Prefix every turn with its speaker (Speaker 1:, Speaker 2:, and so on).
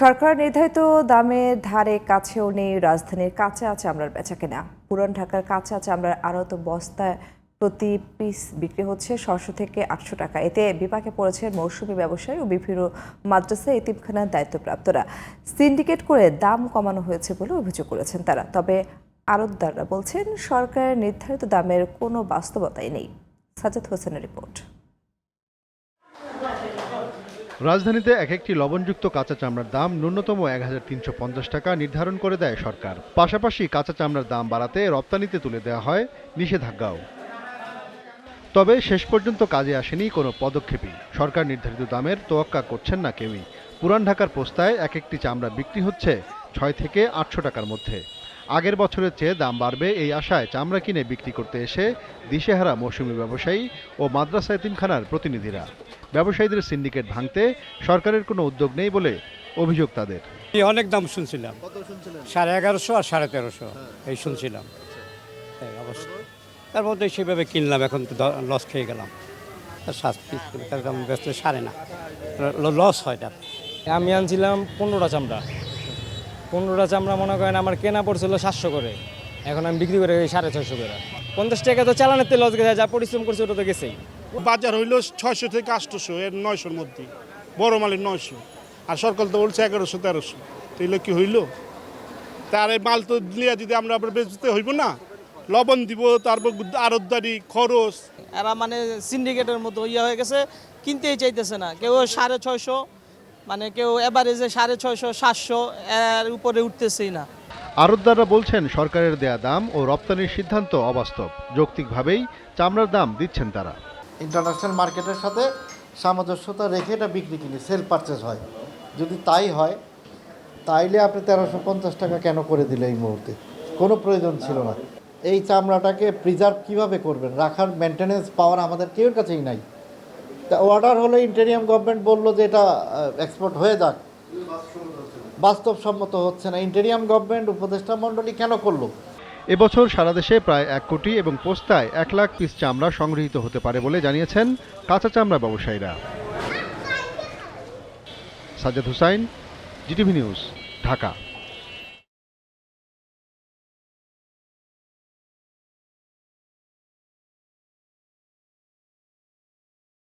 Speaker 1: সরকার নির্ধারিত দামের ধারে কাছেও নেই রাজধানীর কাঁচা চামড়ার বেচাকেনা। পুরান ঢাকার কাঁচা চামড়ার আড়ত বস্তায় প্রতি পিস বিক্রি হচ্ছে 600 থেকে 800 টাকা। এতে বিপাকে পড়েছেন মৌসুমি ব্যবসায়ী ও বিভিন্ন মাদ্রাসা এতিমখানার দায়িত্বপ্রাপ্তরা। সিন্ডিকেট করে দাম কমানো হয়েছে বলে অভিযোগ করেছেন তারা। তবে আড়তদাররা বলছেন সরকারের নির্ধারিত দামের কোনো বাস্তবতাই নেই। সাজ্জাদ হোসেনের রিপোর্ট।
Speaker 2: রাজধানীতে এক একটি লবণযুক্ত কাঁচা চামড়ার দাম ন্যূনতম 1350 টাকা নির্ধারণ করে দেয় সরকার। পাশাপাশি কাঁচা চামড়ার দাম বাড়াতে রপ্তানিতে তুলে দেওয়া হয় নিষেধাজ্ঞাও। তবে শেষ পর্যন্ত কাজে আসেনি কোনো পদক্ষেপই। সরকার নির্ধারিত দামের তোয়াক্কা করছেন না কেউই। পুরান ঢাকার পোস্তায় এক একটি চামড়া বিক্রি হচ্ছে 6 থেকে 800 টাকার মধ্যে। আগের বছরের চেয়ে দাম বাড়বে এই আশায় চামড়া কিনে বিক্রি করতে এসে দিশেহারা মৌসুমি ব্যবসায়ী ও মাদ্রাসা এতিমখানার প্রতিনিধিরা। ব্যবসায়ীদের সিন্ডিকেট ভাঙতে সরকারের কোনো উদ্যোগ নেই বলে অভিযোগ তাদের।
Speaker 3: অনেক দাম শুনছিলাম, 1150 আর 1350 এই শুনছিলাম। তার মধ্যে সেভাবে কিনলাম, এখন তো লস খেয়ে গেলাম। তার দাম ব্যস্ত সারে না, লস হয় না।
Speaker 4: আমি আনছিলাম 15টা চামড়া। 15টা চামড়া মনে করেন আমার কেনা পড়ছিল 700 করে, এখন আমি বিক্রি করে 650 করে। 50 টাকা তো চালানের তেল লস গেছে, যা পরিশ্রম করছে ওটা তো গেছেই।
Speaker 5: বাজার হইল 600 থেকে 800, এর 900-র মধ্যে, বড় মালের 900, আর সরকার তো বলছে 1100-1300। তো এগুলো কি হইল? তার এই মাল তো নিয়ে যদি আমরা আবার বেচতে হইব না, লবণ দিব, তারপর আড়তদারি খরচ।
Speaker 6: এরা মানে সিন্ডিকেটের মতো ইয়ে হয়ে গেছে, কিনতেই চাইতেছে না কেউ। 650, মানে কেউ এভারেজে 650, 700 এর উপরে উঠতেছেই না।
Speaker 2: আড়তদাররা বলছেন সরকারের দেয়া দাম ও রপ্তানির সিদ্ধান্ত অবাস্তব। যৌক্তিকভাবেই চামড়ার দাম দিচ্ছেন তারা।
Speaker 7: ইন্টারন্যাশনাল মার্কেটের সাথে সামঞ্জস্যতা রেখে এটা বিক্রি কিনে সেল পারচেজ হয়। যদি তাই হয় তাইলে আপনি 1350 টাকা কেন করে দিলে এই মুহূর্তে? কোনো প্রয়োজন ছিল না। এই চামড়াটাকে প্রিজার্ভ কিভাবে করবেন? রাখার মেনটেনেন্স পাওয়ার আমাদের কেউর কাছেই নাই। তা অর্ডার হলো, ইন্টেরিয়াম গভর্নমেন্ট বললো যে এটা এক্সপোর্ট হয়ে যাক, বাস্তবসম্মত হচ্ছে না। ইন্টেরিয়াম গভর্নমেন্ট উপদেষ্টা মণ্ডলী কেন করলো?
Speaker 2: এবছর সারা দেশে প্রায় 1 কোটি এবং পোস্তায় 1 লাখ পিস চামড়া সংগৃহীত হতে পারে বলে জানিয়েছেন কাঁচা চামড়া ব্যবসায়ীরা। Sajjad Hossain, GTV news, Dhaka.